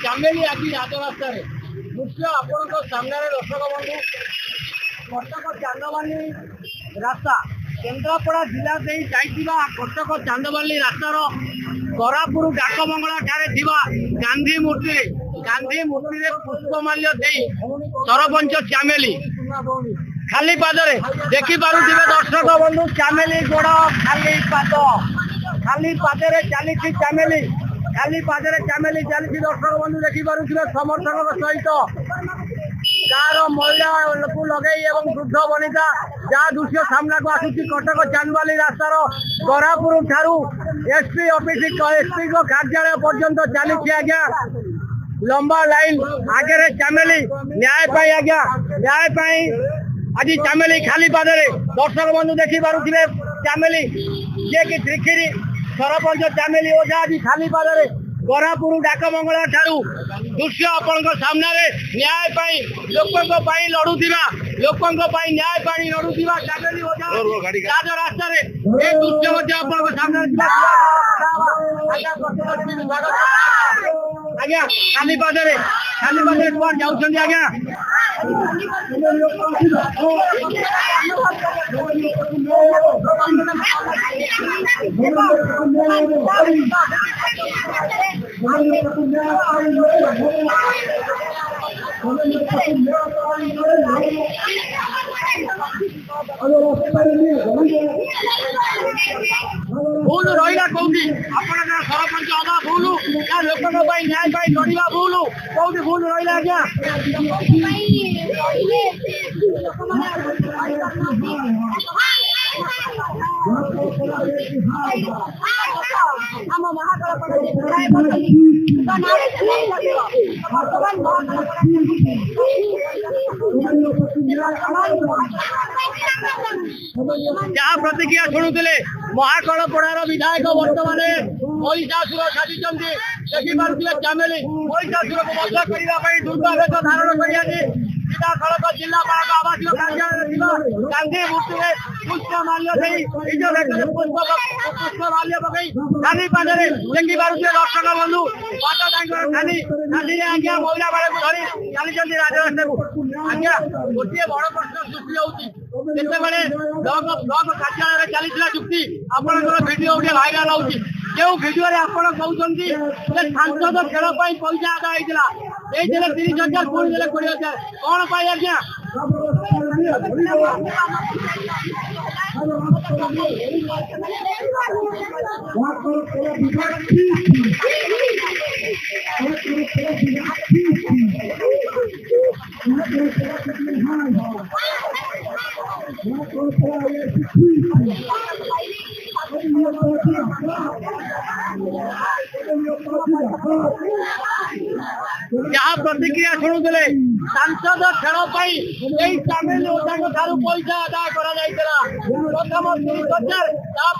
चामेली आज राजरास्ता मुख्य आपण सामने दर्शक बंधु कटक चांदबाली रास्ता केन्द्रापड़ा जिला से कटक चांदबाली रास्तार गरापुर डाकमंगला गांधी मूर्ति पुष्पमाल्य सरपंच चामेली खाली पादरे देखी पारे दर्शक बंधु चामेली गोड़ खाली पादरे चली चामेली खाली पादरे चामेली चली दर्शक बंधु देखी पारे समर्थक सहित गाँव महिला को लगे वृद्ध वनिता जहाँ दृश्य सामना को आसूची कटक चांदबाली रास्तार गरापुर ठारू एसपी ऑफिस एसपी को कार्यालय पर्यंत चली आज्ञा लंबा लाइन आगे चामेली न्याय आज्ञा न्याय आज चामेली खाली पादरे दर्शक बंधु देखी पारे चामेली जे कि त्रिखिरी सरपंच चामेली ओझा आज खाली पादरे गरापुर डाकमंगला ठारू दृश्य आपण सामने न्याय लोकों लड़ुवा लोकों न्याय लड़ुवा चामेली ओझा राजरास्ता दृश्य सामने आज्ञा खाली पादरे कौन जाऊँ आज्ञा भूल रहा कौटी आपण सरपंच हवा भूल लोकों न्याय लड़वा भूल कौटी भूल रहा आज्ञा जहाँ प्रतिक्रिया शुणुले महाकलपड़ार विधायक बर्तमान महिषासुर साजी देखी पारे चामेली महिषासुर को बध करने दुर्गावेश धारण कर सीधासख जिलापाल आवासीय कार्यालय गांधी मूर्ति पुष्पमाल्य पुष्पमाल्य पकई खाली पादरे देखी पारे दर्शक बंधु बात खाली खाली आज्ञा महिला बाड़े को धरी चली राजरास्ता को आज्ञा गोटे बड़ प्रश्न सृष्टि होती ब्लॉक कार्यालय चली चुक्ति आपंकर भिड गोटे भाइराल होती जो भिडियो आपड़ कहते सांसद खेल पैसा आदाय होता 30,000 पुणी दे 20,000 कौन पाई आज्ञा जहाँ प्रतिक्रिया शुणुले सांसद खेल चामेली ओझा पैसा आदाय प्रथम 30,000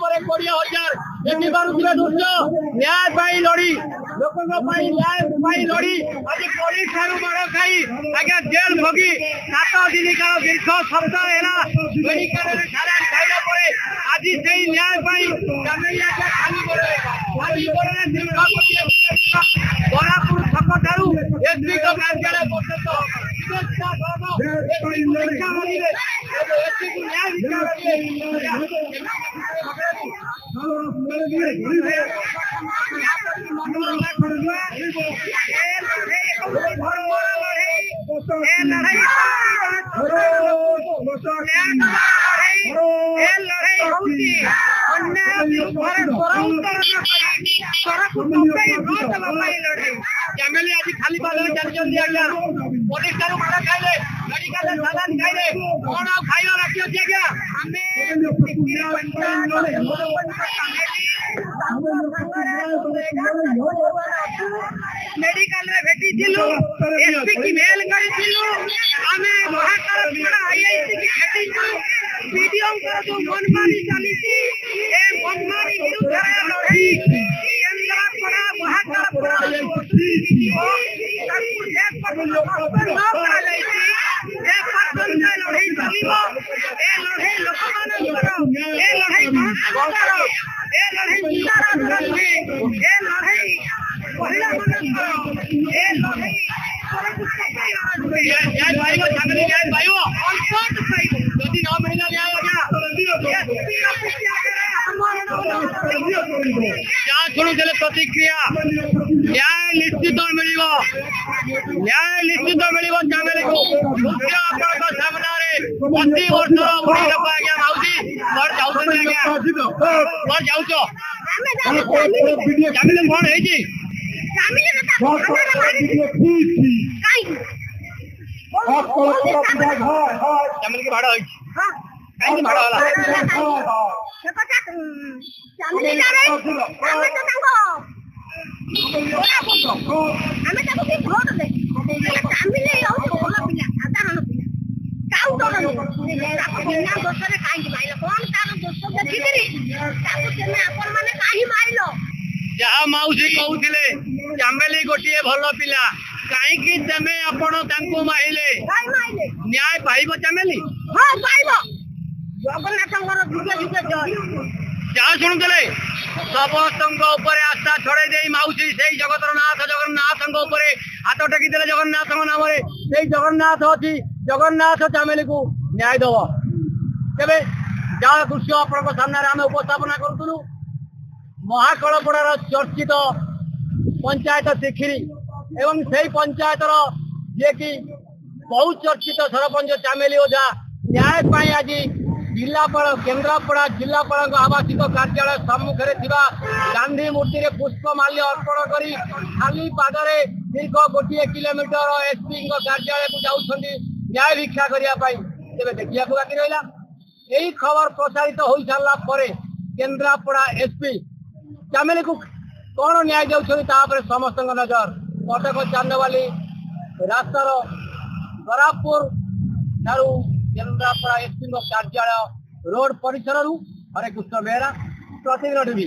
20,000 देखी पारे दृश्य न्याय लड़ी लोकों न्याय लड़ी आज पुलिस ठारू माड़ खाई आज्ञा जेल भोगी 7 दिन काल दीर्घ सप्ताह है मेडिकल खाइला आज से न्याय चामेली खाली बरापुर छक ठारू एसपी कार्यालय पर्यंत लड़ाई चैमेली आज खाली पादरे चलुछंती आज्ञा पुलिस ठारू माड़ खाइले मेडिकल सालान खाइले कोन आ खाइबा बाकी अछि आज्ञा मेडिकल रे भेटी दिलु एसपी की मेल करी दिलु हमें महाकाल पड़ा आईआईसी की भेटी वीडियो कर जो मनमानी चलीसी ए मनमानी विरुद्ध लड़ाई केंद्र पड़ा महाकाल पड़ा लड़ाई चलिबो ए लड़ाई लोकमानकर ए लड़ाई महाकाल ए लड़ाई जिल्लार ए लड़ाई महिला मानकर ए लड़ाई न्याय पाइबो छागली न्याय पाइबो अंतत पाइबो यदि 9 महीना न्याय आज्ञा क्या शुणुले प्रतिक्रिया न्याय निश्चित मिलिबो चैमेली को मुख्य आपन सामना रे 20 वर्ष बुढ़ी लोक आज्ञा माउजी घर जाउछन आज्ञा घर जाउछो चैमेली कोन हे जी चैमेली के भाड़ा होई हां काई के भाड़ा होला चैमेली जा रे हमें तो तांको हमें ताको की भोट दे चैमेली हो भलो पिला साधारण पिला काउ डर नहीं ताको बिना दोषरे काई माइलो कोन तार दोष देखि करी ताको तेने अपन माने काई माइलो जहा माउसी कहउथिले चैमेली गोटिए भलो पिला काई की तमे आपण तांको माइले काई माइले न्याय पाइबो चैमेली हां पाइबो जगन्नाथंगर जुगे जुगे जय जहा शुणुले समस्तंग ऊपर आस्था छड़े दे माउसी से जगन्नाथ ऊपर हाथ टेकी देले जगन्नाथ नाम से जगन्नाथ अच्छी जगन्नाथ चैमेली को न्याय दब तेरे जहाँ दृश्य आपण सामने आम उपस्थापना करूँ महाकलपड़ार चर्चित पंचायत शिखिरी एवं से पंचायतर जे कि बहुत चर्चित सरपंच चैमेली ओझा न्याय पाई आज जिलापाल केन्द्रापड़ा जिलापाल आवासिक कार्यालय सम्मुखें गांधी मूर्ति रे पुष्पमाल्य अर्पण कर खाली पादरे दीर्घ गोटे किलोमीटर एसपी कार्यालय को जाऊँ न्याय भिक्षा करने तेज देखा बाकी रहा यही खबर प्रसारित हो सारा पर केन्द्रापड़ा एसपी चैमेली को कौन न्याय देते समस्त नजर कटक चांदवाली रास्तार बरापुर ठारू केन्द्रापड़ा एसपी कार्यालय रोड परिसर हरे कृष्ण बेहरा प्रतिनिधि।